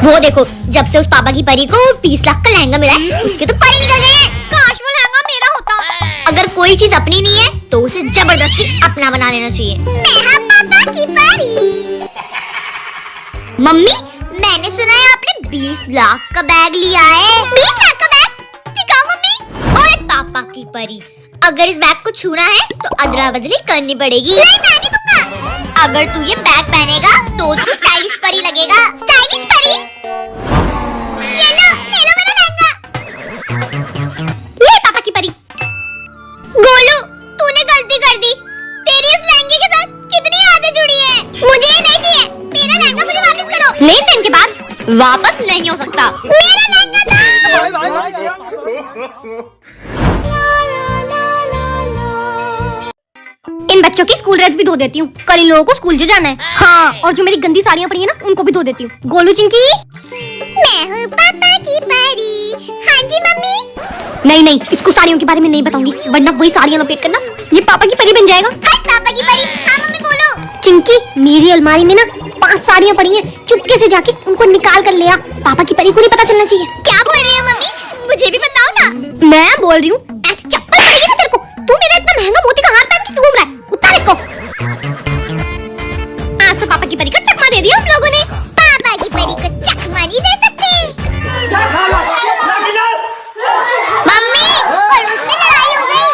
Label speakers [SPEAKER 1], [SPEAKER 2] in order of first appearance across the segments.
[SPEAKER 1] वो देखो, जब से उस पापा की परी को 20 लाख का लहंगा मिला है, उसके तो परी निकल गए हैं।
[SPEAKER 2] काश वो लहंगा मेरा होता।
[SPEAKER 1] अगर कोई चीज अपनी नहीं है तो उसे जबरदस्ती अपना बना लेना चाहिए। मैं पापा की परी। मम्मी, मैंने सुना है आपने 20 लाख का बैग लिया है। 20 लाख का बैग? दिखाओ मम्मी। ओए पापा की परी, अगर इस बैग को छूना है तो अदला बदली करनी पड़ेगी। नहीं, मैं नहीं दूंगा। अगर तू ये बैग पहनेगा तो तू स्टाइलिश परी लगेगा। स्टाइलिश परी? ये लो मेरा लहंगा। ये पापा की परी। गोलू, तूने गलती कर दी। तेरी इस लहंगे के साथ कितनी यादें जुड़ी हैं। मुझे ये नहीं चाहिए। मेरा लहंगा मुझे वापस करो। लेन देन के बाद वापस नहीं हो सकता। मेरा लहंगा दो। इन बच्चों की स्कूल ड्रेस भी धो देती हूँ, कल इन लोगों को स्कूल जो जाना है। हाँ, और जो मेरी गंदी साड़ियाँ पड़ी है ना, उनको भी धो देती हूँ। गोलू चिंकी। मैं हूँ पापा की परी। हाँ जी मम्मी। नहीं, इसको साड़ियों के बारे में नहीं बताऊंगी, वरना वही साड़ियाँ लपेट करना ये पापा की परी बन जाएगा। पापा की परी? हाँ मम्मी बोलो। चिंकी, मेरी अलमारी में ना 5 साड़ियाँ पड़ी हैं, चुपके से जाके उनको निकाल कर ले आ। पापा की परी को नहीं पता चलना चाहिए। क्या बोल रही हो मम्मी? मुझे भी बताओ ना। मैं बोल रही हूँ, ऐसी चप्पल पड़ेगी ना तेरे को। तू मेरा इतना महंगा मोती का हार पहन के क्यों घूम रहा है? उतार इसको। आज तो पापा की परी को चकमा दे दिया हम लोगों ने। पापा की परी को चकमा नहीं दे सकते। मम्मी, पड़ोस में लड़ाई हो गई।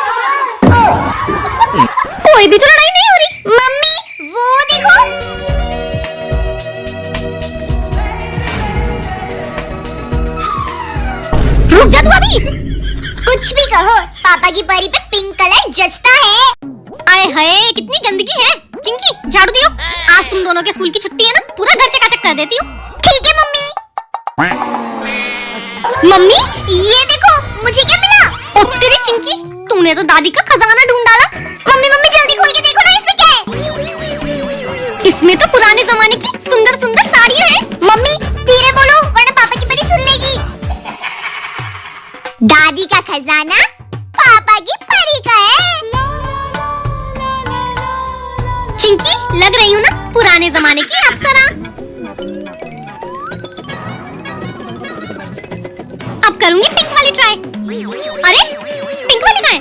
[SPEAKER 1] कोई भी तो लड़ाई नहीं हो रही। मम्मी, वो देखो। रुक जा तू अभी। कुछ भी कहो, पापा की परी पे पिंक कलर जचता है। आए हाय, कितनी गंदगी है। चिंकी, झाड़ू दियो। आज तुम दोनों के स्कूल की छुट्टी है ना, पूरा घर चकाचक कर देती हूँ। ठीक है मम्मी। मम्मी, ये देखो, मुझे क्या मिला? ओ तेरी चिंकी, तूने तो दादी का खजाना ढूंढ डाला। मम्मी जल्दी खोल के देखो ना, इसमें क्या है? इसमें तो पुराने जमाने की सुंदर सुंदर साड़ियाँ हैं। मम्मी धीरे बोलो, वरना पापा की परी सुन लेगी। दादी का खजाना पापा की परी का है। चिंकी, लग रही हूँ ना पुराने जमाने की अप्सरा। अब करूंगी पिंक वाली ट्राई। अरे पिंक वाली कहाँ है?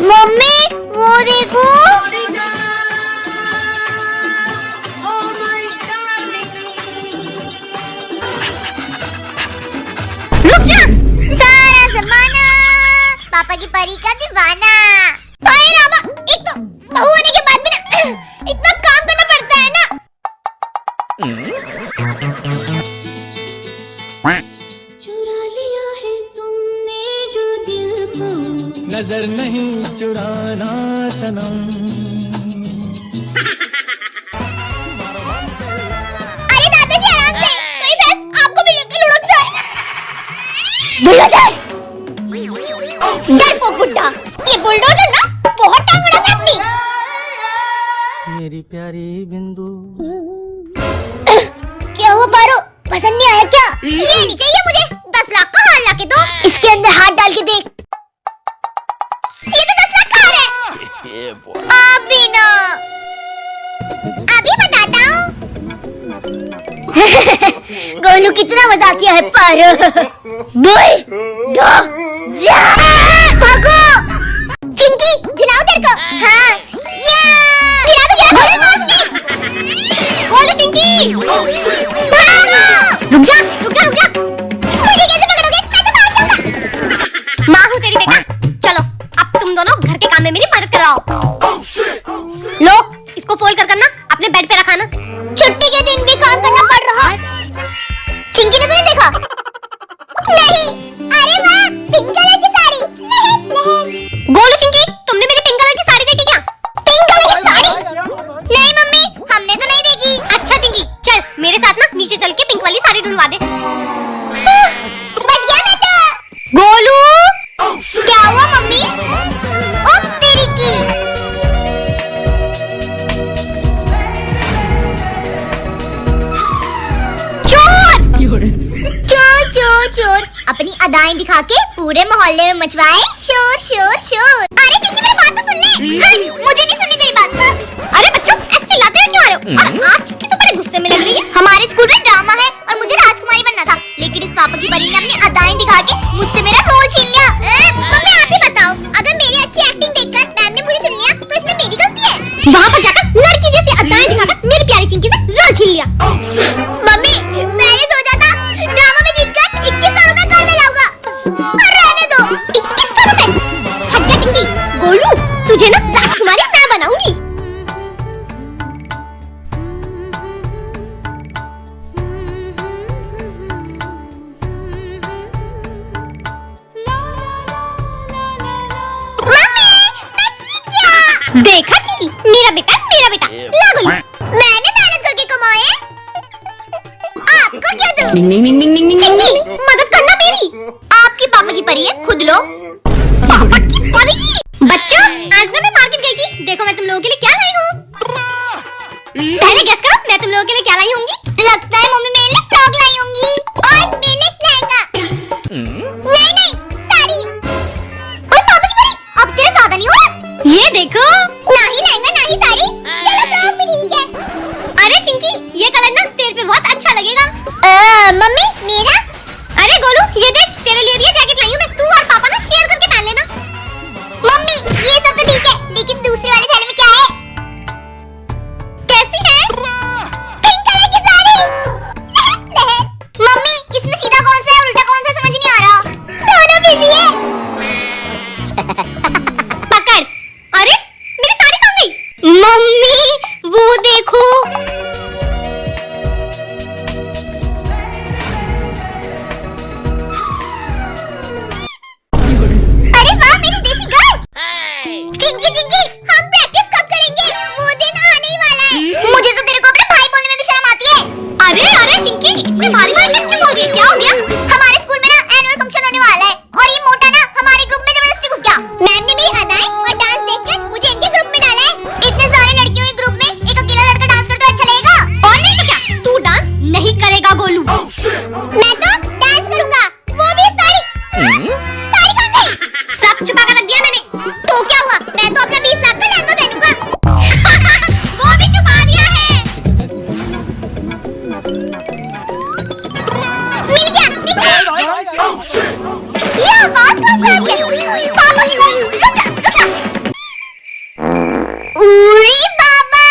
[SPEAKER 1] मम्मी वो देखो। रुक जा। सारा जमाना पापा की परी का दीवाना। अरे रामा, एक तो बहू होने के बाद भी ना इतना काम करना पड़ता है ना।
[SPEAKER 3] चुरा लिया है तुमने जो दिल को, नजर नहीं चुराना सनम।
[SPEAKER 1] अरे दादाजी आराम से, कोई भैंस आपको भी लेके लुढ़क जाए। बुल्ला जाए। डरपोक बुड्ढा, ये बुलडोजर ना बहुत टांग अड़ाता है अपनी।
[SPEAKER 3] मेरी प्यारी बिंदु।
[SPEAKER 1] क्या हुआ पारो, पसंद नहीं आया क्या? ये नहीं चाहिए मुझे, 10 लाख का हार लाके दो। इसके अंदर हाथ डाल के देख। ये तो 10 लाख का हार है। अभी ना, अभी बताता हूँ। गोलू कितना मजाकिया है पारो। बोल दो जा, भागो। चिंकी, झुलाओ तेरे को। हाँ, गिरा दो। गोलू चिंकी, भागो। रुक जा। मुझे कैसे पकड़ोगे? मैं तो भाग सकता। माँ हूँ तेरी बेटा। चलो अब तुम दोनों घर के काम में मेरी मदद कराओ। लो, इसको फोल्ड कर करना अपने बेड पे रखाना। छुट्टी के दिन भी काम करना पड़ रहा। चिंकी ने तो नहीं देखा? नहीं। अरे वाह, पिंक कलर की साड़ी। गोलू चिंकी, तुमने मेरी पिंक कलर की साड़ी देखी क्या? पिंक कलर की साड़ी? नहीं मम्मी, हमने तो नहीं देखी। अच्छा चिंकी, चल मेरे साथ ना नीचे चल के पिंक वाली साड़ी ढूंढवा दे। बच गया मैं तो। गोलू, क्या हुआ मम्मी? ओ तेरी की। चोर अपनी अदाएं दिखा के पूरे मोहल्ले में मचवाए शोर। अरे चिंकी, मेरी बात तो सुन ले। मुझे नहीं सुननी तेरी बात। अरे बच्चों, ऐसे चिल्लाते हुए क्यों आ रहे हो? और आज चिंकी तो बड़े गुस्से में लग रही है। हमारे स्कूल में ड्रामा है और मुझे राजकुमारी बनना था। देखा चिंकी, मेरा बेटा ला गोलू। मैंने मेहनत करके कमाए, आपको क्या दूं? चिंकी मदद करना मेरी, आपकी पापा की परी है, खुद लो। पापा की परी। बच्चों आज ना मैं मार्केट गई थी, देखो मैं तुम लोगों के लिए क्या लाई हूँ। पहले गेस करो मैं तुम लोगों के लिए क्या लाई होंगी। लगता है मम्मी मेरे लिए फ्रॉक लाई होंगी और मेरे लिए लहंगा। नहीं साड़ी। ओए पापा की परी, अब तेरा सादा नहीं हो रहा। ये देखो, ना ही लहंगा ना ही साड़ी, चलो फ्रॉक भी ठीक है। अरे चिंकी ये कलर ना तेरे पे बहुत अच्छा लगेगा। मम्मी मेरा। अरे गोलू ये देख तेरे लिए भी ये जैकेट लाई हूँ मैं, तू और पापा ना शेयर करके पहन लेना। मम्मी ये सब तो ठीक है, लेकिन दूसरे वाले थैले में क्या है? कैसी है? पिंक कलर की साड़ी। मम्मी इसमें सीधा कौन सा है उल्टा कौन सा समझ नहीं आ रहा। दोनों बिजी है। पकड़। अरे मेरी साड़ी कहाँ गई? मम्मी वो देखो। अरे वाह मेरी देसी गर्ल। चिंकी हम प्रैक्टिस कब करेंगे? वो दिन आने ही वाला है। मुझे तो तेरे को अपने भाई बोलने में भी शर्म आती है। अरे चिंकी इतनी भारी भाषा क्यों बोल रही है? क्या हो गया? हमारे स्कूल में ना एनुअल फंक्शन होने वाला है और ये मोटा ना हमारे ग्रुप में जबरदस्ती घुस गया। मैम ने मेरी अदाएं और डांस देखकर मुझे इनके ग्रुप में डाला है। इतने सारे लड़कियों के ग्रुप में एक अकेला लड़का डांस करे तो अच्छा लगेगा? और नहीं तो क्या तू डांस नहीं करेगा गोलू? मैं तो डांस करूंगा, वो भी साड़ी। साड़ी कहाँ गई? सब छुपा कर रख दिया मैंने। तो क्या हुआ? मैं तो अपना 20 लाख का लहंगा पहनूंगा। वो भी छुपा दिया है। मिल गया, निकल। ये आवाज कहाँ से आ रही है? पापा की नहीं, रुक जा। उरी बाबा।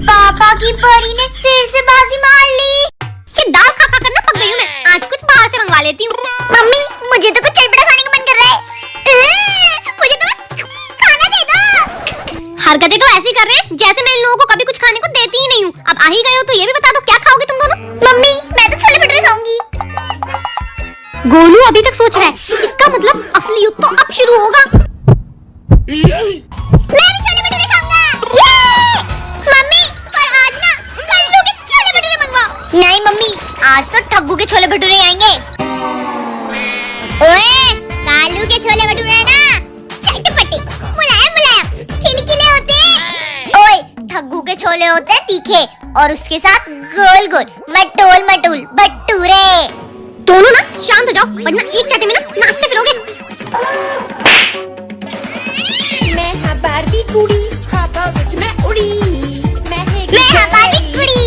[SPEAKER 1] पापा की परी ने फिर से बाजी मार ली। ये दाल खा खा कर ना पक गई हूँ मैं, आज कुछ बाहर से मंगवा लेती हूँ। मम्मी मुझे तो कुछ चटपटा खाने का मन कर रहा है। मुझे तो खाना दे दो। हरकतें तो ऐसी कर रहे हैं जैसे मैं इन लोगों को कभी कुछ खाने को देती ही नहीं हूँ। अब आ ही गए हो तो ये भी बता दो क्या खाओगे तुम दोनों? मम्मी मैं तो छोले भटूरे खाऊंगी। गोलू अभी तक सोच रहा है, इसका मतलब असली युद्ध तो अब शुरू होगा। मैं भी छोले भटूरे खाऊंगा। ये! मम्मी पर आज ना कल्लू के छोले भटूरे मंगवाओ। नहीं मम्मी आज तो ठग्गू के छोले भटूरे आएंगे। ओए कालू के छोले भटूरे ना चटपटे मुलायम खिलखिले होते हैं। ओए ठग्गू के छोले होते हैं तीखे और उसके साथ गोल गोल मटोल भटूरे। दोनों ना शांत हो जाओ वरना एक चाटे में ना नाचते फिरोगे।
[SPEAKER 2] मैं हाँ बारबी कुड़ी, हवा विच में उड़ी।
[SPEAKER 1] मैं हाँ बारबी कुड़ी।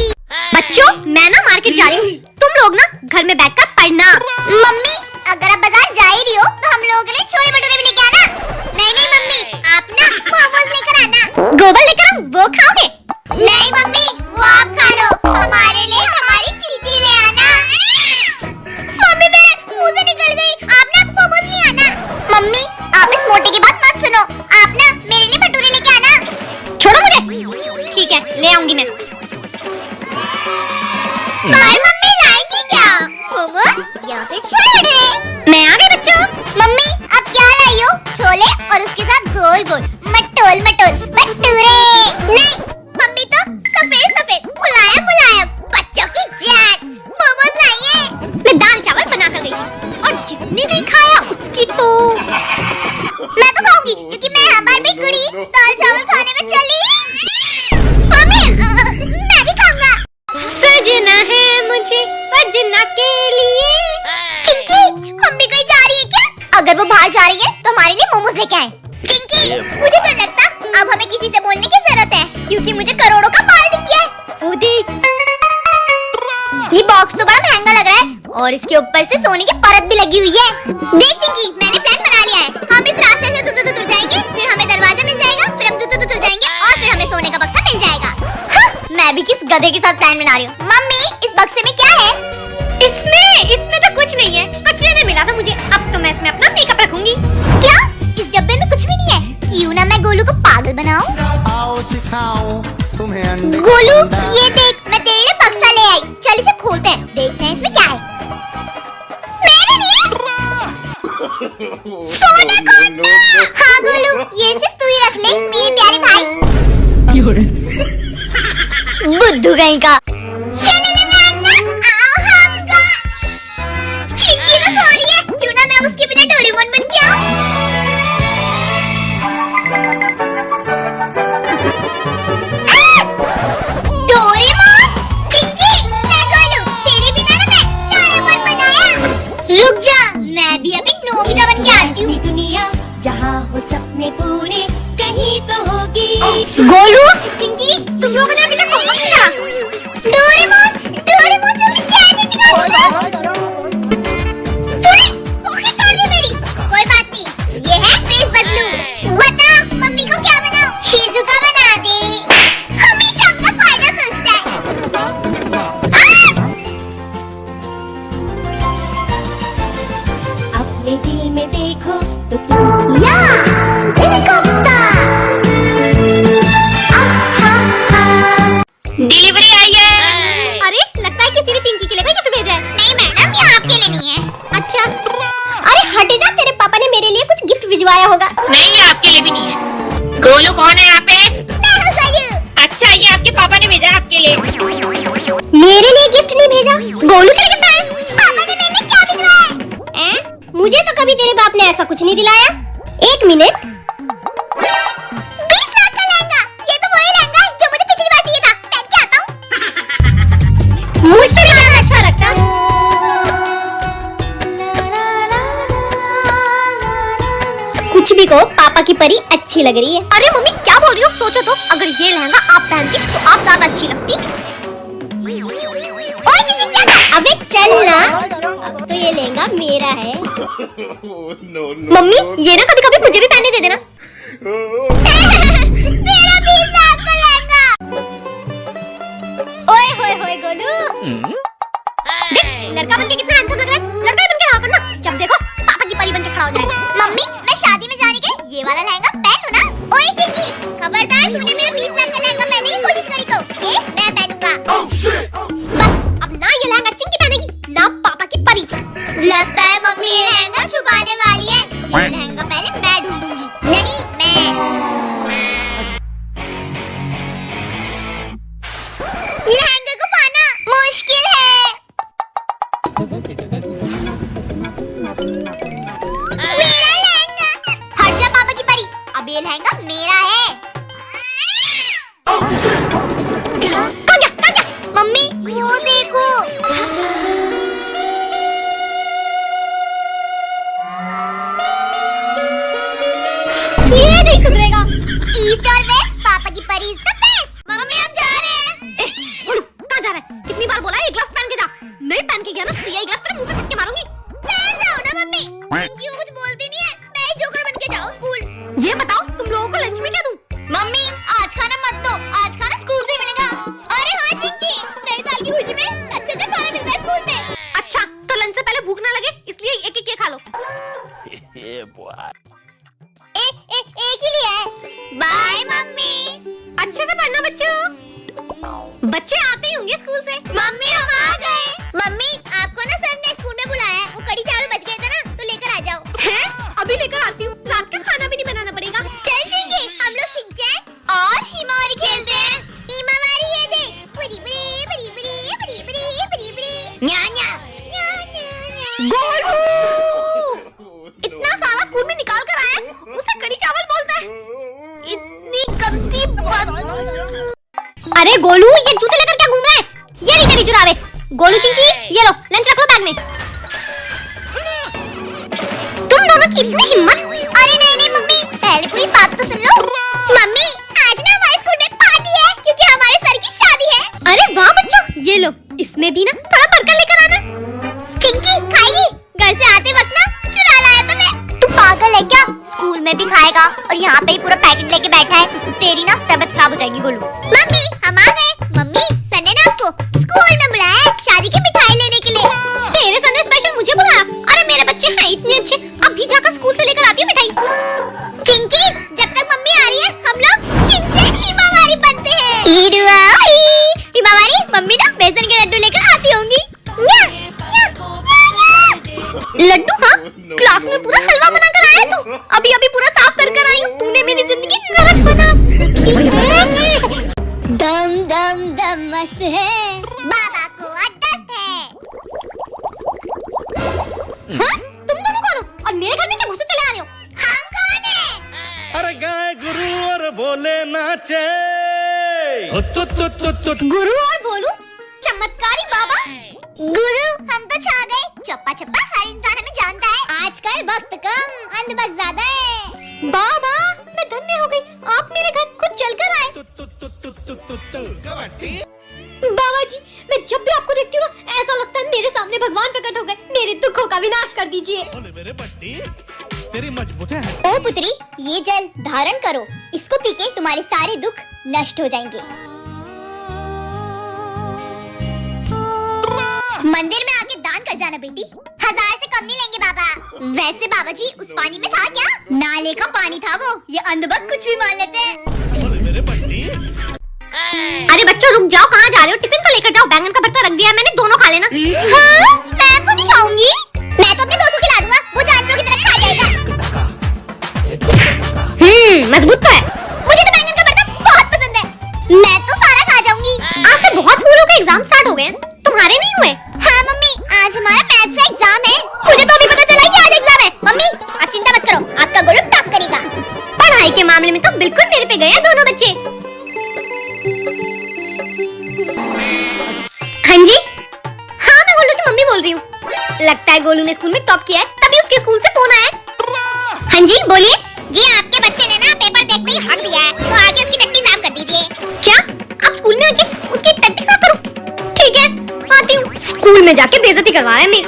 [SPEAKER 1] बच्चों मैं ना मार्केट जा रही हूँ, तुम लोग ना घर में बैठकर पढ़ना। मम्मी अगर आप बाजार जा ही रही हो तो हम लोगों के लिए छोले भटूरे भी लेके आना। नहीं मम्मी आप ना मोमोज लेकर आना। गोबर लेकर आऊं वो खाओगे? नहीं मम्मी वो आप खा लो, हमारे लिए हमारी चिंची ले आना। मम्मी मेरे मुंह से निकल गई, आप ना मोमोज ले आना। मम्मी आप इस मोटे की बात मत सुनो, आप ना मेरे लिए भटूरे लेके आना। छोड़ो मुझे। ठीक है ले आऊंगी मैं। पर मम्मी लाएंगी क्या? मोमोज या फिर छोले भटूरे? मैं आ गई बच्चों। मम्मी अब क्या लाई हो? छोले और उसके साथ गोल गोल मटोल भटूरे। नहीं मम्मी तो सफेद मुलायम बच्चों की जान मोमोज लाई है। मैं दाल चावल बना कर गई थी और जिसने नहीं खाया उसकी तो मैं तो खाऊंगी क्योंकि मैं हमारी भी कुड़ी दाल चावल खाने में चली। मम्मी मैं भी खाऊंगा। सजना है मुझे सजना के लिए। चिंकी मम्मी कहीं जा रही है क्या? अगर वो बाहर जा रही है तो हमारे लिए मोमोज लेके आए। चिंकी मुझे तो लगता अब हमें किसी से बोलने की जरूरत है क्योंकि मुझे करोड़ों का माल दिख गया है। वो देख ये बॉक्स तो बड़ा महंगा लग रहा है और इसके ऊपर से सोने की परत भी लगी हुई है। देख चिंकी मैंने प्लान बना लिया है, हम इस रास्ते से दूर जाएंगे, फिर हमें दरवाजा मिल जाएगा, फिर हम दूर जाएंगे और फिर हमें सोने का बक्सा मिल जाएगा। हाँ, मैं भी किस गधे के साथ प्लान बना रही हूँ। मम्मी इस बक्से में क्या है? इसमें तो कुछ नहीं है, कचरे में मिला था मुझे। अब तो मैं इसमें अपना मेकअप रखूंगी। क्या इस डब्बे में कुछ भी नहीं है? क्यों ना मैं गोलू को पागल बनाऊं।
[SPEAKER 4] आओ सिखाऊं तुम्हें अंडे।
[SPEAKER 1] गोलू ये देख मैं तेरे लिए बक्सा ले आई, चल इसे खोलते हैं, देखते हैं इसमें क्या है। मेरे सोना कौन? हाँ गोलू, ये सिर्फ तू ही रख ले मेरे प्यारे भाई। बुद्धू कहीं का। चिंकी तो सो रही है, क्यों ना मैं उसके बिना डोरेमोन बन के आऊं? डोरेमोन? चिंकी, मैं गोलू, तेरे बिना ना मैं डोरेमोन बनाया। रुक जा, मैं भी अभी नोबिता बन के आती हूँ।
[SPEAKER 2] दुनिया जहाँ हो सपने पूरे कहीं तो होगी।
[SPEAKER 1] गोलू, चिंकी, तुम लोगों ने अभी तक होमवर्क नहीं करा। डोरेमोन, डोरेमोन जल्दी क्या है चिंकी का? तूने पोखरी तोड़ दी मेरी। कोई बात नहीं, ये है फेस बदलू। बता मम्मी को क्या बनाऊं? शिजुका बना दे, हमेशा अपना फायदा सोचता है।
[SPEAKER 2] अपने दिल में देखो तो तुम
[SPEAKER 1] या
[SPEAKER 5] डिलीवरी आई है।
[SPEAKER 1] अरे लगता है किसी ने चिंकी के लिए कोई गिफ्ट भेजा है। नहीं मैडम, ये आपके लिए नहीं है। अच्छा, अरे हट जा, तेरे पापा ने मेरे लिए कुछ गिफ्ट भिजवाया होगा।
[SPEAKER 5] नहीं, ये आपके लिए भी नहीं है। गोलू कौन है यहाँ पे?
[SPEAKER 1] मैं हूँ गोलू।
[SPEAKER 5] अच्छा, ये आपके पापा ने भेजा है आपके लिए।
[SPEAKER 1] मेरे लिए गिफ्ट नहीं भेजा, गोलू के लिए गिफ्ट आया। पापा ने मेरे लिए क्या भिजवाया है? मुझे तो कभी तेरे बाप ने ऐसा कुछ नहीं दिलाया। एक मिनट, 20 लाख का लहंगा। ये तो वही लहंगा है जो मुझे पिछली बार चाहिए था। पहन के आता हूँ। मुझे भी ज्यादा अच्छा लगता। कुछ भी कहो, पापा की परी अच्छी लग रही है। अरे मम्मी क्या बोल रही हो? सोचो तो, अगर ये लहंगा आप पहनती तो आप ज्यादा अच्छी लगती। ओए चिंकी क्या कर? अबे चल ना, अब तो ये लहंगा मेरा है। मम्मी ये ना कभी कभी मुझे भी पहनने दे देना। मेरा 20 लाख का लहंगा। ओए होए होए गोलू, देख लड़का बनके कितना हैंडसम लग रहा है। लड़का ही बनके रहा करना, जब देखो पापा की परी बनके खड़ा हो जाएगा। मम्मी मैं शादी में जाने के ये वाला लहंगा पहन लूं ना? ओए चिंकी खबरदार, तूने मेरा 20 लाख का लहंगा पहनने की कोशिश करी तो ये मैं पहनूंगा। बस अब ना ये लहंगा चिंकी पहनेगी ना पापा की परी। लगता है मम्मी ये लहंगा छुपाने वाली है। ये लहंगा पहले मैं ढूंढूंगी। नहीं मैं। लहंगे को पाना मुश्किल है। मेरा लहंगा। हट जा पापा की परी, अब ये लहंगा मेरा है। कहाँ गया? मम्मी वो देखो। ये नहीं सुधरेगा। ईस्ट और वेस्ट, पापा की परी इज द बेस्ट। मम्मी हम जा रहे हैं। बोलो कहाँ जा रहा है? कितनी बार बोला है ग्लास पहन के जा। नहीं पहन के गया ना तो यही ग्लास तेरे मुंह पे फेंक के मारूंगी। पहन रहा हूं ना मम्मी। क्यों कुछ बोलती नहीं है? मैं ही जोकर बन के जाऊं स्कूल। ये बताओ तुम लोगों को लंच में क्या दूं? मम्मी आज खाना मत दो, आज खाना स्कूल से मिलेगा। अरे हाँ चिंकी, नए साल की खुशी में अच्छा खाना मिलता है स्कूल में। अच्छा तो लंच से पहले भूख ना लगे इसलिए एक एक खा लो। एक ही लिया है। Bye mummy. अच्छे से पढ़ना बच्चों। बच्चे आते ही होंगे स्कूल से। मम्मी हम आ गए। मम्मी आपको ना सर ने स्कूल में बुलाया है। वो कड़ी चावल बच गए थे ना, तो लेकर आ जाओ। हैं? अभी लेकर आती हूँ, रात का खाना भी नहीं बनाना पड़ेगा। चल चिंकी हम लोग शिनचैन और हिमावरी खेलते हैं। हिमावरी ये देख, बड़ी बड़ी बड़ी बड़ी बड़ी बड़ी बड़ी बड़ी न्या न्या न्या न्या। गोलू इतना सारा स्कूल में निकाल कर आया, उसे कड़ी चावल बोलता है। इतनी गंदी बदबू। अरे गोलू ये जूते लेकर क्या घूम रहा है? ये नहीं तेरी जुराबे। गोलू चिंकी ये लो लंच रख लो बैग में। तुम दोनों की इतनी हिम्मत। अरे नहीं नहीं मम्मी, पहले पूरी बात तो सुन लो। मम्मी आज ना हमारे स्कूल में पार्टी है क्योंकि हमारे सर की शादी है। अरे वाह बच्चों, ये लो इसमें भी ना थोड़ा बर्गर लेकर आना। चिंकी खाएगी? घर से आते वक्त ना चुरा लाया था मैं। तू पागल है क्या? स्कूल में भी खाएगा और यहाँ पे ही पूरा पैकेट लेके बैठा है। तेरी ना तबीयत खराब हो जाएगी गोलू। मम्मी हम आ गए। मम्मी सर ने ना आपको स्कूल में बुलाया है शादी की मिठाई लेने के लिए। तेरे सर ने स्पेशल मुझे बुलाया? अरे मेरे बच्चे हैं इतने अच्छे, अभी जाकर स्कूल से लेकर आती है मिठाई। चिंकी जब तक मम्मी आ रही है हम लोग शिनचैन हिमावरी बनते हैं। हिमावरी मम्मी ना बेसन के लड्डू लेकर आती होंगी। लड्डू? हाँ, क्लास में पूरा हलवा बनाकर आया तू। अभी अभी पूरा साफ कर आई हूँ। तूने मेरी जिंदगी नरक बना रखी है। दम दम दम मस्त है, बाबा को अड्डस्त है। हाँ? तुम दोनों कौन हो और मेरे घर में क्या घुसे चले आ रहे हो? हम कौन है?
[SPEAKER 6] अरे गाय गुरु और बोले नाचे।
[SPEAKER 1] गुरु और बोलू? चमत्कारी बाबा? गुरु हम तो छा गए। चप्पा चप्पा हर इंसान हमें जानता है। आजकल भक्त कम अंधभक्त ज्यादा है। बाबा मैं धन्य हो गई, आप मेरे घर खुद चलकर आए। बाबा जी मैं जब भी आपको देखती हूँ ना ऐसा लगता है मेरे सामने भगवान प्रकट हो गए। मेरे दुखों का विनाश कर दीजिए।
[SPEAKER 6] मेरे पट्टी तेरी मजबूत है।
[SPEAKER 1] ओ पुत्री, ये जल धारण करो। इसको पी के तुम्हारे सारे दुख नष्ट हो जाएंगे। मंदिर में आके दान कर जाना बेटी, 1000 से कम नहीं लेंगे बाबा। वैसे बाबा जी उस पानी में था क्या? नाले का पानी था वो। ये अंधभक्त कुछ भी मान लेते हैं।
[SPEAKER 6] मेरे पट्टी
[SPEAKER 1] अरे बच्चों रुक जाओ, कहाँ जा रहे हो? टिफिन तो लेकर जाओ। बैंगन का भरता रख दिया है मैंने, दोनों खा लेना। हाँ? मैं तो नहीं खाऊंगी। मैं तो अपने दोस्तों को खिला दूंगा, वो जानवरों की तरह खा जाएगा। मजबूत तो है। मुझे तो बैंगन का भरता बहुत पसंद है। मैं तो सारा खा जाऊंगी। आपके बहुत स्कूलों के एग्जाम स्टार्ट हो गए हैं, तुम्हारे नहीं हुए? हाँ मम्मी, आज हमारा मैथ्स का एग्जाम है। मुझे तो अभी पता चला कि आज एग्जाम है। मम्मी आप चिंता मत करो, आपका गुरु टॉप करेगा। पढ़ाई के मामले में तो बिल्कुल मेरे पे गए हैं दोनों बच्चे। हाँ जी, हाँ मैं गोलू की मम्मी बोल रही हूँ। लगता है गोलू ने स्कूल में टॉप किया है, तभी उसके स्कूल से फोन आया। हाँ जी बोलिए। जी आपके बच्चे ने ना पेपर देखते ही हक दिया है, तो आगे उसकी टट्टी साफ कर दीजिए। क्या आप स्कूल में आके उसकी टट्टी साफ करो? ठीक है आती हूँ। स्कूल में जाके बेइज्जती करवा रहा है मिस।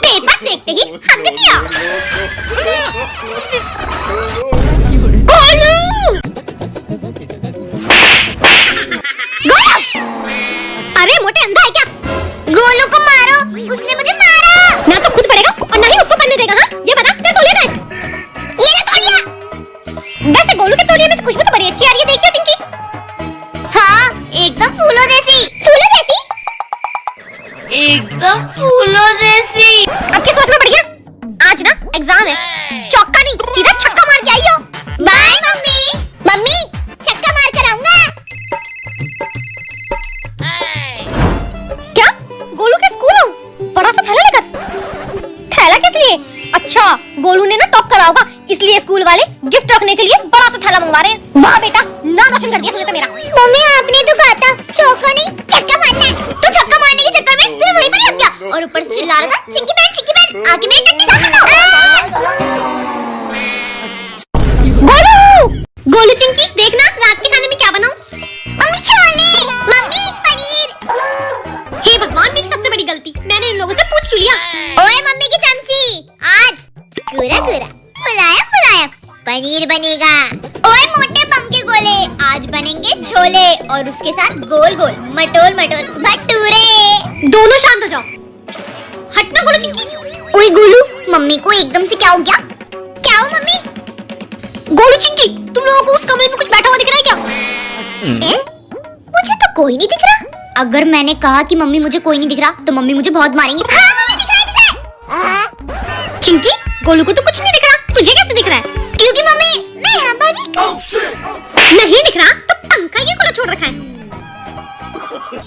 [SPEAKER 1] पेपर देखते ही हक दिया। गोलू! अरे मोटे अंधा है क्या? गोलू को मारो, उसने मुझे मारा। ना तो खुद पड़ेगा और ना ही उसको पढ़ने देगा। हाँ ये बता तेरे तौलिया है? ये ले तौलिया। वैसे गोलू के तौलिया में से खुशबू तो बड़ी अच्छी आ रही है, देखियो चिंकी। हाँ एकदम फूलों जैसी। फूलों जैसी?
[SPEAKER 5] एकदम फूलों जैसी।
[SPEAKER 1] अब किस सोच में पड़ गया? आज ना एग्जाम है, चौका नहीं सीधा छक्का मार के आई हो। Bye mummy. मम्मी छक्का मार कर आऊंगा। क्या गोलू के स्कूल आऊं? बड़ा सा थैला लेकर? थैला किस लिए? अच्छा गोलू ने ना टॉप करा होगा, इसलिए स्कूल वाले गिफ्ट रखने के लिए बड़ा सा थैला मंगवा रहे हैं। वाह बेटा, नाम रोशन कर दिया तूने तो मेरा। मम्मी आपने तो कहा था चौका नहीं छक्का मारना है। तू छक्का मारने के चक्कर में तूने वहीं पर लग गया और ऊपर से चिल्ला रहा था चिंकी बहन आके मेरी टट्टी साफ कर दो। गोलू! गोलू चिंकी देखना रात के खाने में क्या बनाऊं? मम्मी छोले। मम्मी पनीर। हे भगवान मेरी सबसे बड़ी गलती, मैंने इन लोगों से पूछ क्यों लिया? ओए मम्मी की चमची, आज कुरा कुरा मुलायम मुलायम पनीर बनेगा। ओए मोटे बम के गोले, आज बनेंगे छोले और उसके साथ गोल गोल मटोल मटोल भटूरे। दोनों शांत हो जाओ। हटना गोलू चिंकी। ओए गोलू, मम्मी को एकदम से क्या हो गया? क्या हो मम्मी? गोलू चिंकी तुम लोगों को उस कमरे में कुछ बैठा हुआ दिख रहा है क्या? मुझे तो कोई नहीं दिख रहा। अगर मैंने कहा कि मम्मी मुझे कोई नहीं दिख रहा तो मम्मी मुझे बहुत मारेंगी। हाँ मम्मी दिख रहा है। चिंकी गोलू को तो कुछ नहीं दिख रहा, तुझे कैसे दिख रहा है? क्योंकि मम्मी मैं यहाँ पर भी नहीं दिख रहा तो पंखा क्यों खुला छोड़ रखा है?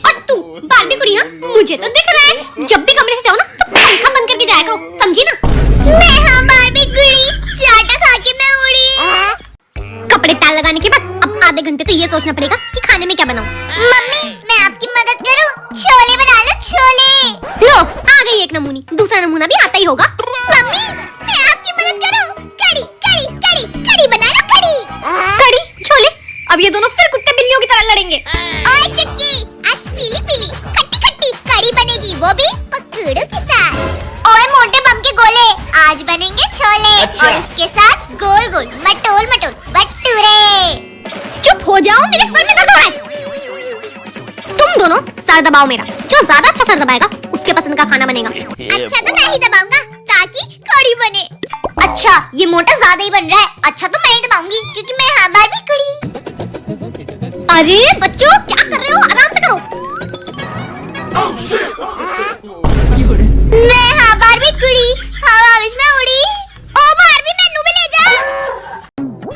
[SPEAKER 1] और तू बारबी कुड़िया, मुझे तो दिख रहा है। जब भी कमरे से जाओ ना तो पंखा बंद करके जाया करो, समझी ना? मैं हाँ बारबी कुड़ी, चाटा खा के मैं उड़ी। कपड़े ताल लगाने के बाद अब आधे घंटे तो ये सोचना पड़ेगा कि खाने में क्या बनाऊं। मम्मी मैं आपकी मदद करूं, छोले बना लो छोले। लो आ गई एक नमूनी, दूसरा नमूना भी आता ही होगा। मम्मी मैं आपकी मदद करूं, कड़ी कड़ी कड़ी कड़ी बना लो कड़ी। कड़ी छोले, अब ये दोनों फिर कुत्ते बिल्लियों की तरह लड़ेंगे। ओए चिक्की आज पीली पीली खट्टी खट्टी कड़ी बनेगी, वो भी पकौड़ों के साथ। ओए मोटे बम के गोले, आज बनेंगे छोले और उसके साथ गोल गोल मटोल मटोल भटूरे। चुप हो जाओ, मेरे सर में दर्द हो रहा है। तुम दोनों सर दबाओ मेरा, जो ज्यादा अच्छा सर दबाएगा उसके पसंद का खाना बनेगा। अच्छा तो मैं ही दबाऊंगा ताकि कड़ी बने। अच्छा ये मोटा ज्यादा ही बन रहा है, अच्छा तो मैं ही दबाऊंगी क्योंकि मैं हाँ बारबी कुड़ी। अरे बच्चों क्या कर रहे हो, आराम से करो। मैं हाँ बारबी कुड़ी हवा विच में उड़ी ओ बारबी मैनू भी ले जा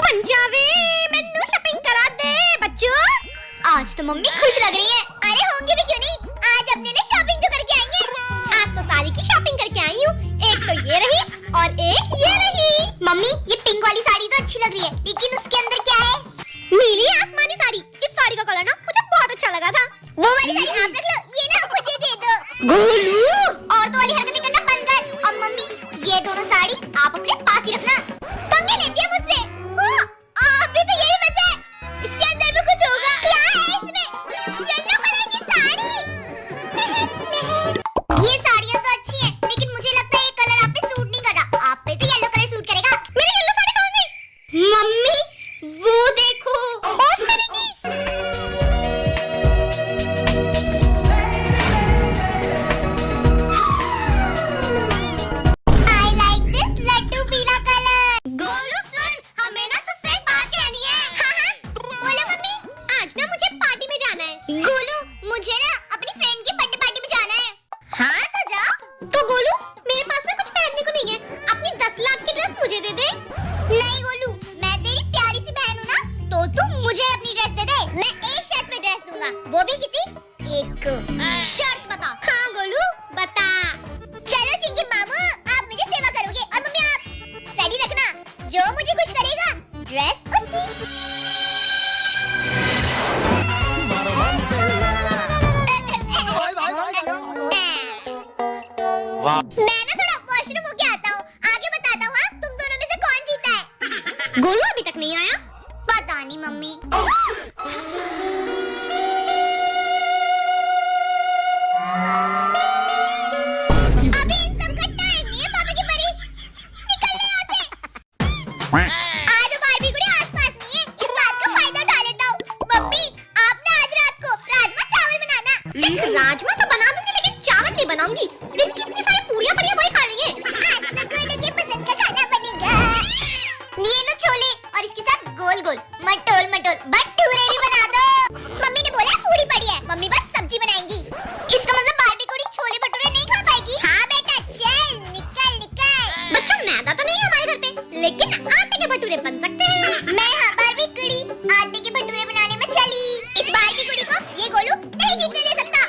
[SPEAKER 1] पंजाबी मैनू शॉपिंग करा दे बच्चों। आज तो मम्मी खुश लग रही है। अरे होंगी भी क्यों नहीं, आज अपने लिए शॉपिंग तो करके आई है। आज तो सारी की शॉपिंग करके आई हूँ। एक तो ये रही और एक ये रही। मम्मी ये पिंक वाली साड़ी तो अच्छी लग रही है, लेकिन उसके अंदर क्या है? नीली आसमानी साड़ी। इस साड़ी का कलर ना मुझे बहुत अच्छा लगा था। वो वाली साड़ी आप रख लो, ये ना मुझे दे दो। गोलू और तो वाली हरकतें करना बंद कर। और मम्मी ये दोनों साड़ी आप अपने पास ही रखना। पंगे लेती है मुझसे। आप भी तो यही बचा है। इसके अंदर भी कुछ होगा। क्या है इसमें? येलो कलर की साड़ी। ये साड़ियाँ तो अच्छी हैं, लेकिन मुझे लगता है ये कलर आप पे सूट नहीं कर रहा। आप पे तो येलो कलर सूट करेगा। मेरी येलो साड़ी कहाँ गई? मम्मी वो देखो बहुत करेगी। I like this लड्डू पीला कलर। गोलू सुन, हमें ना तुझसे एक बात कहनी है। हाँ हाँ बोलो मम्मी। आज ना मुझे पार्टी में जाना है। गोलू मुझे ना अपनी फ्रेंड की बर्थडे पार्टी में जाना है। हाँ तो जाओ। तो गोलू मेरे पास ना कुछ पहनने को नहीं है, अपनी 10 लाख की ड्रेस मुझे दे दे। नहीं गोलू मैं तेरी प्यारी सी बहन हूँ ना, तो तू मुझे अपनी ड्रेस दे दे। मैं एक शर्ट में ड्रेस दूंगा, वो भी किसी एक को। शर्त बता। हाँ गोलू बता। चलो चिंकी मामू आप मुझे सेवा करोगे और मम्मी आप रेडी रखना। जो मुझे खुश करेगा ड्रेस उसकी। मैं ना थोड़ा वॉशरूम होके आता हूँ, आगे बताता हूँ। तुम दोनों में से कौन जीता है? गोलू अभी तक नहीं आया। पता नहीं मम्मी। अभी इन सब का टाइम नहीं है पापा की परी। निकल ले यहाँ से। आज बारबी गुड़ी आसपास नहीं है, इस बात का फायदा उठा लेता हूँ। मम्मी आप ना आज रात को राजमा चावल बनाना। राजमा तो बना दूंगी, लेकिन चावल नहीं बनाऊंगी। दिन की इतनी सारी पूरियां पड़ी वही खा लेंगे। आज तो गोलू की पसंद का खाना बनेगा। ये लो छोले और इसके साथ गोल गोल मटोल मटोल भटूरे भी बना दो। मम्मी ने बोला पूरी पड़ी है, मम्मी बस सब्जी बनाएंगी। इसका मतलब बारबी कुड़ी छोले भटूरे नहीं खा पाएगी। हाँ बेटा चल निकल निकल। बच्चों मैदा तो नहीं है हमारे घर पे, लेकिन आटे के भटूरे बन सकते हैं। मैं हाँ बारबी कुड़ी आटे के भटूरे बनाने में चली। इस बारबी कुड़ी को ये गोलू नहीं जीतने दे सकता।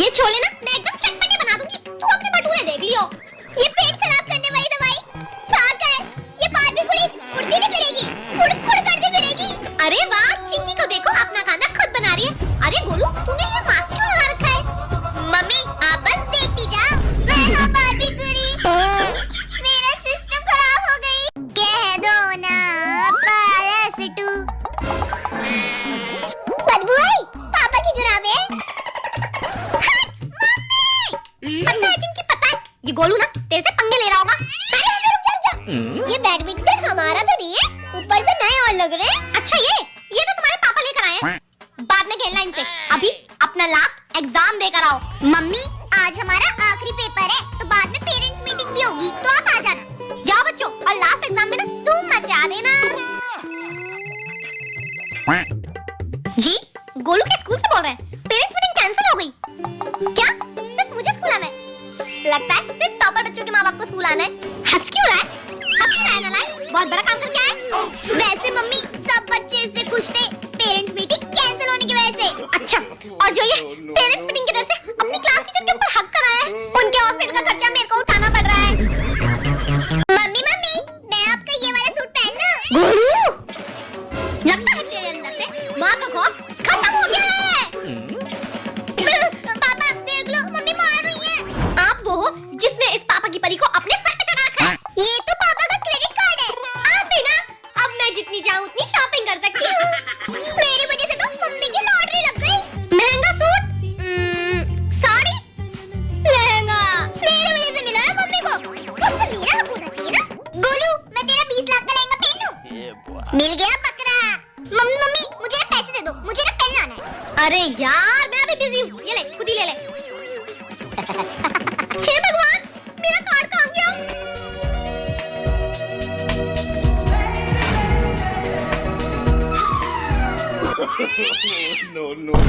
[SPEAKER 1] ये छोले ना मैं एकदम चटपटे बना दूंगी, तू अपने भटूरे देख लियो। ये पेट खराब करने वाली दवाई कहाँ का है? ये बारबी कुड़ी उड़ती नहीं फिरेगी, उड़ उड़ करती फिरेगी। अरे वाह चिंकी को देखो अपना खाना खुद बना रही है। अरे गोलू तूने ये मास्क क्यों लगा रखा है? मम्मी आप बस देखती जाओ। मैं हाँ बारबी कुड़ी। मेरा सिस्टम खराब हो गई। कह दो ना पारस टू। बदबू आई पापा की जुराबें। पता है चिंकी पता है, ये गोलू ना तेरे से पंगे ले रहा होगा। अरे रुक जा। ये बैडमिंटन हमारा तो नहीं है, ऊपर से नए और लग रहे हैं। अच्छा ये तो तुम्हारे पापा लेकर आए हैं, बाद में खेलना इनसे। अभी अपना लास्ट एग्जाम देकर आओ। मम्मी आज हमारा आखिरी पेपर है, तो बाद में पेरेंट्स मीटिंग भी होगी, तो आप आ जाना। जाओ बच्चों, और लास्ट एग्जाम में ना तुम मचा देना। जी गोलू के स्कूल से बोल रहे हैं, पेरेंट्स मीटिंग कैंसिल हो गई। क्या सिर्फ मुझे स्कूल आना है? लगता है सिर्फ टॉपर बच्चों के माँ बाप को स्कूल आना है। हंस क्यों रहा है? हंस क्यों रहा है नालायक? बहुत बड़ा काम करके आया। वैसे मम्मी सब बच्चे इससे खुश थे पेरेंट्स मीटिंग कैंसिल होने की वजह से। अच्छा और जो ये पेरेंट्स मीटिंग की वजह से अपनी क्लास टीचर के ऊपर हक कराया है, उनके हॉस्पिटल का खर्चा मेरे को उठाना पड़ रहा है। मम्मी मैं आपका ये वाला सूट पहन लूं? गोलू लगता है तेरे अंदर से माँ का खौफ खत्म हो गया है। पापा देख लो मम्मी मार रही है। आप वो हो जिसने इस पापा की परी को अपने सर पे चढ़ा रखा है। ये तो पापा का क्रेडिट कार्ड है। आप भी ना अब मैं जितनी चाहूँ उतनी शॉपिंग कर सकती हूँ। मेरी वजह से तो मम्मी की लॉटरी लग गई। महंगा सूट, साड़ी, लहंगा मेरी वजह से मिला है मम्मी को, उससे मेरा हक होना चाहिए ना। गोलू मैं तेरा 20 लाख का लहंगा पहन लूं? मिल गया बकरा। मम्मी मुझे ना पैसे दे दो, मुझे ना पेन लाना है। अरे यार मैं अभी बिजी हूँ, ये ले खुद ही ले ले। हे भगवान मेरा कार्ड कहाँ गया?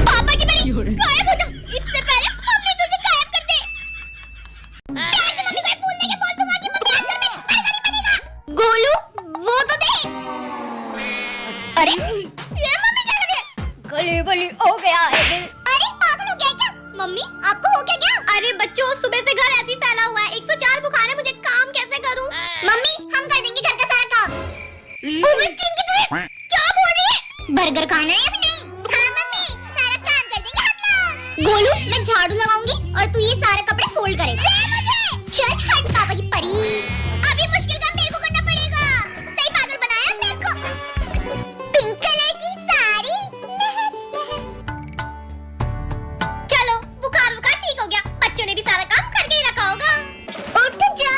[SPEAKER 1] पापा की बड़ी गायब हो जा, इससे पहले मम्मी तुझे गायब कर दे। बर्गर खाना है या फिर नहीं? हाँ मम्मी, सारा काम कर देंगे हम लोग। गोलू, मैं झाड़ू लगाऊंगी और तू ये सारे कपड़े फोल्ड करेगा। चल हट पापा की परी, अभी मुश्किल काम मेरे को करना पड़ेगा। सही पागल बनाया मेरे को। पिंक कलर की साड़ी। चलो, बुखार ठीक हो गया। बच्चों ने भी सारा काम करके ही रखा होगा। उठ जा।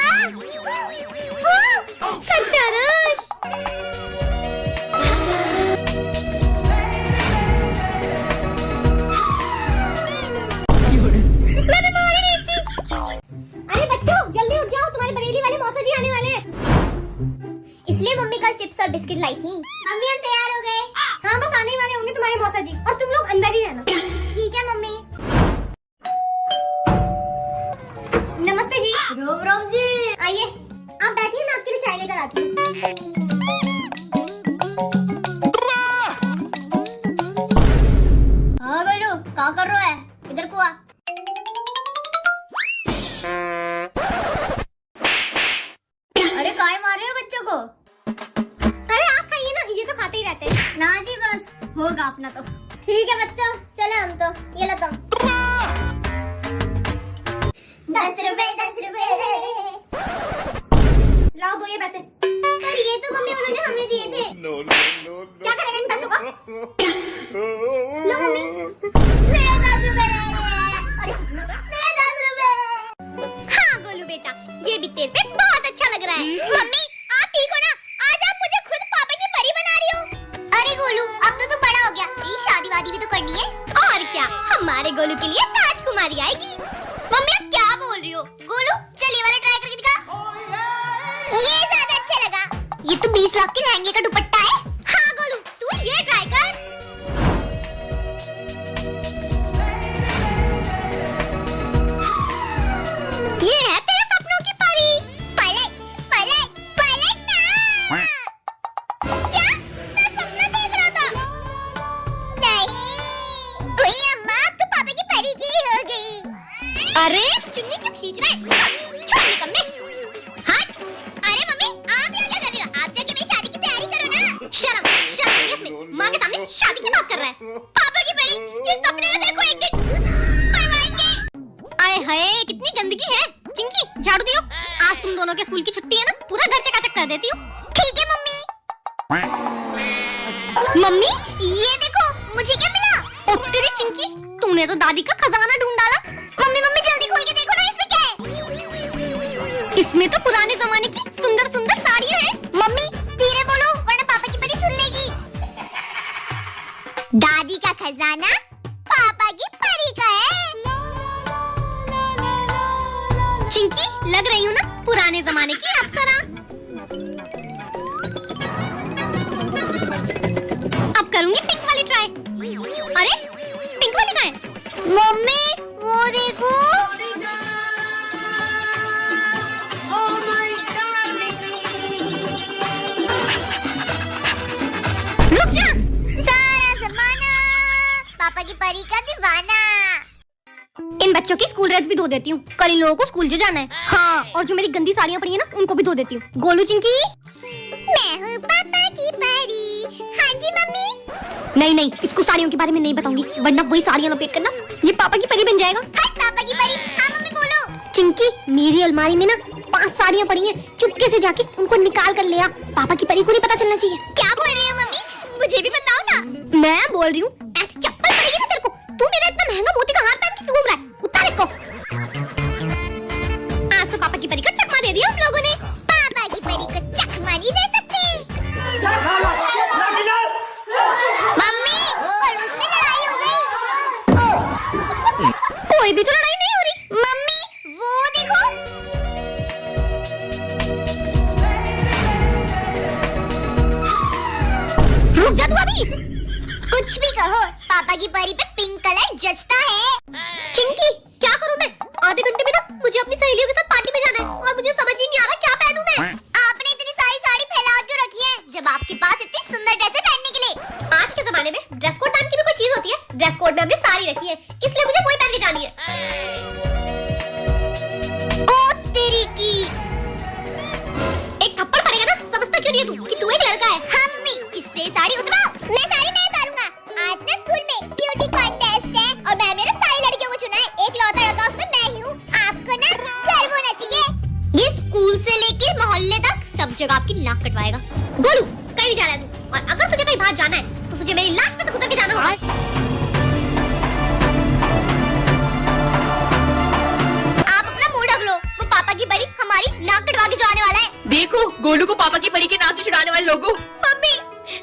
[SPEAKER 1] सत्यानाश। अरे बच्चों, जल्दी उठ जाओ, तुम्हारे बरेली वाले मौसा जी आने वाले हैं। इसलिए मम्मी कल चिप्स और बिस्किट लाई थी। मम्मी हम तैयार हो गए। हाँ बस आने वाले होंगे तुम्हारे मौसा जी, और तुम लोग अंदर ही रहना। ठीक है मम्मी। नमस्ते जी। रोम रोम जी। आइए, आप बैठिए, मैं आपके लिए चाय लेकर आती हूँ। हाँ गोलू, क्या कर रहा है? इधर को आ। अरे काय मार रहे हो बच्चों को? अरे आप खाइए ना, ये तो खाते ही रहते हैं। ना जी बस होगा अपना तो। ठीक है बच्चों, चले हम तो। ये लो तुम। 10 रुपए 10 रुपए। लाओ दो ये पैसे। अरे ये तो मम्मी उन्होंने हमें दिए थे। क्या करेगा इन पैसों का? लो मम्मी, मेरे 10 रुपए रह गए। अरे मेरे 10 रुपए। हाँ गोलू बेटा, ये भी तेरे पे बहुत अच्छा लग रहा है। मम्मी आप ठीक हो ना? आज आप मुझे खुद पापा की परी बना रही हो। अरे गोलू, अब तो तू बड़ा हो गया, तेरी शादी वादी भी तो करनी है। और क्या, हमारे गोलू के लिए राजकुमारी आएगी। मम्मी आप क्या बोल रही हो? गोलू चल ये वाला ट्राई करके दिखा। ये ज्यादा अच्छा लगा। ये तो 20 लाख के लहंगे का दुपट्टा है। हाँ गोलू, तू ये ट्राई कर। ये है तेरे सपनों की परी। पलट पलट पलट ना। क्या? मैं सपना देख रहा था। नहीं। ओए अम्मा, तू पापा की परी की हो गई। अरे चुन्नी क्यों खींच रहा है? छोड़ निकम्मे। हट। अरे मम्मी आप यहाँ क्या कर रही हो? आप जाके मेरी शादी की तैयारी करो ना। शर्म नहीं इसमें, माँ के सामने शादी की बात कर रहा है। पापा की परी, ये सपने में तेरे को एक दिन मरवाएंगे। आए हाय, कितनी गंदगी है। चिंकी झाड़ू दियो। आज तुम दोनों के स्कूल की छुट्टी है ना, पूरा घर चकाचक कर देती हूँ। ठीक है मम्मी। मम्मी ये देखो, मुझे क्या मिला? ओ तेरी चिंकी, तूने तो दादी का खजाना ढूंढ डाला। मम्मी मम्मी जल्दी खोल के देखो ना, इसमें क्या है? इसमें तो पुराने जमाने की सुंदर सुंदर साड़ियाँ हैं। मम्मी धीरे बोलो, वरना पापा की परी सुन लेगी। दादी का खजाना पापा की परी का है। चिंकी लग रही हूँ ना पुराने जमाने की अप्सरा। अब करूंगी पिंक वाली ट्राई। अरे पिंक वाली कहाँ है? मम्मी वो देखो। रुक जा। सारा जमाना पापा की परी का दीवाना। इन बच्चों की स्कूल ड्रेस भी धो देती हूँ, कल इन लोगों को स्कूल जो जाना है। हाँ, और जो मेरी गंदी साड़ियाँ पड़ी है ना, उनको भी धो देती हूँ। गोलू चिंकी, मैं हूँ पापा की परी। हाँ जी मम्मी। नहीं, इसको साड़ियों के बारे में नहीं बताऊंगी, वरना वही साड़ियाँ लपेट करना ये पापा की परी बन जाएगा। पापा की परी। हाँ मम्मी बोलो। चिंकी, मेरी अलमारी में ना 5 साड़ियाँ पड़ी हैं, चुपके से जाके उनको निकाल कर ले आ। पापा की परी को नहीं पता चलना चाहिए। क्या बोल रही हो मम्मी? मुझे भी बताओ ना। मैं बोल रही हूँ, ऐसी चप्पल पड़ेगी ना तेरे को। तू मेरा इतना महंगा मोती का हार पहन के क्यों घूम रहा है? उतार इसको। आज तो पापा की परी को चकमा दे दिया हम लोगों ने। पापा की परी को चकमा नहीं दे सकते। मम्मी पड़ोस में लड़ाई हो गई। कोई भी तो लड़ाई नहीं हो रही। मम्मी वो देखो। रुक जा तू अभी। कुछ भी कहो, पापा की परी पे पिंक कलर जचता है। चिंकी क्या करूं मैं? आधे घंटे में ना मुझे अपनी सहेलियों के साथ पार्टी में जाना है, और मुझे समझ ही नहीं आ रहा क्या पहनूं मैं। आपने इतनी सारी साड़ी फैला क्यों रखी है, जब आपके पास इतनी सुंदर ड्रेसें पहनने के लिए? आज के जमाने में ड्रेस कोड नाम की भी कोई चीज होती है? ड्रेस कोड में हमने साड़ी रखी है, इसलिए मुझे वही पहन के जानी है। ओ तेरी की, एक थप्पड़ पड़ेगा ना, समझता क्यों नहीं है तू कि तू एक लड़का है? हाँ मम्मी, इससे साड़ी उतराओ। मैं साड़ी नहीं उतारूंगा। जगह आपकी नाक कटवाएगा। गोलू कहीं नहीं जाना है तू, और अगर तुझे कहीं बाहर जाना है तो तुझे मेरी लाश पे से गुजर के जाना होगा। आप अपना मुंह ढक लो, वो पापा की परी हमारी नाक कटवा के जो आने वाला है।
[SPEAKER 5] देखो गोलू को पापा की परी के नाक चढ़ाने वाले लोगों।
[SPEAKER 1] मम्मी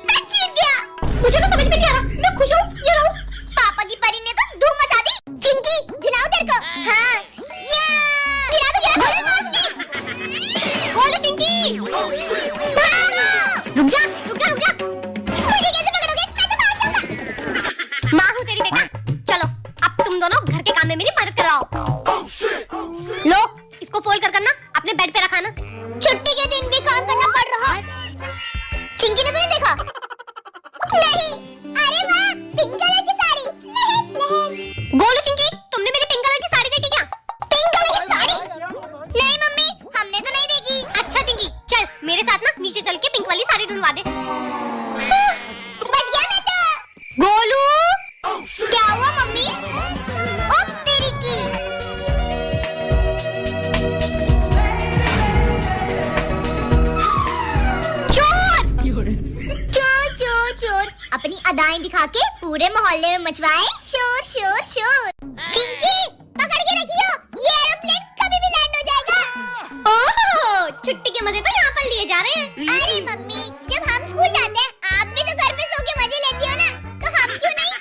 [SPEAKER 1] मैं जीत गया, मुझे तो समझ में नहीं आ रहा मैं खुश हूँ या रहूं। पापा की परी ने तो धूम मचा दी। चिंकी झुलाओ तेरे को। हाँ गिरा दो गोलू चिंकी भागो। रुक जा मुझे कैसे पकड़ोगे, मैं तो भाग सकता। माँ हूँ तेरी बेटा, चलो अब तुम दोनों घर के काम में मेरी मदद कराओ। लो इसको फोल्ड कर करना अपने बेड पे रखा ना, छुट्टी के दिन भी काम करना पड़ रहा। चिंकी ने तो नहीं देखा? नहीं। अरे वाह पिंक कलर की साड़ी। गोलू चिंकी तुमने मेरी पिंक कलर की साड़ी देखी क्या? पिंक कलर की साड़ी? नहीं मम्मी हमने तो नहीं देखी। अच्छा चिंकी चल मेरे साथ ना नीचे चल के पिंक वाली साड़ी ढूंढवा दे। बच गया मैं तो। गोलू क्या हुआ मम्मी? ओ तेरी की। चोर अपनी अदाएं दिखा के पूरे मोहल्ले में मचवाए शोर शोर शोर। चिंकी पकड़ के रखियो, ये एरोप्लेन कभी भी लैंड हो जाएगा। ओह छुट्टी के मजे तो यहाँ पर लिए जा रहे हैं। अरे मम्मी जब हम स्कूल जाते हैं आप भी तो घर पे सो के मजे लेती हो ना, तो हम क्यों नहीं?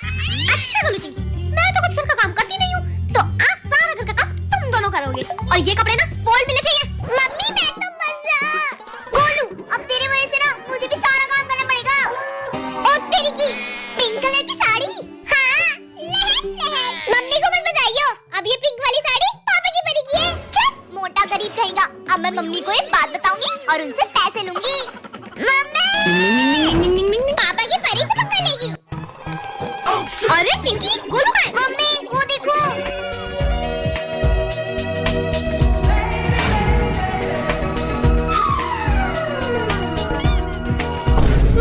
[SPEAKER 1] अच्छा गोलू चिंकी मैं तो कुछ घर का काम करती नहीं हूँ, तो आज सारा घर का काम तुम दोनों करोगे, और ये कपड़े ना फोल्ड मिलने चाहिए। मम्मी मैं तो गोलू अब तेरे वजह से ना मुझे भी सारा काम करना पड़ेगा। ओ तेरी की पिंक कलर की साड़ी। हाँ लहर मम्मी को मत बताइयो, अब ये पिंक वाली साड़ी पापा की परी की है। चल मोटा गरीब कहेगा, अब मैं मम्मी को एक बात बताऊंगी और उनसे पैसे लूंगी। मम्मी पापा की परी से पंगा लेगी। अरे चिंकी गोलू कहाँ है? मम्मी वो देखो।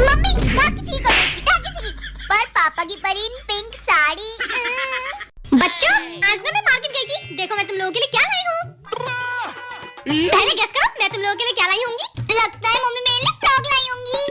[SPEAKER 1] मम्मी ढाकी पर पापा की परी पिंक साड़ी। बच्चों आज ना मैं मार्केट गई थी, देखो मैं तुम लोगों के लिए क्या लाई हूँ। पहले गेस करो मैं तुम लोगों के लिए क्या लाई होंगी? लगता है मम्मी मेरे लिए फ्रॉक लाई होंगी।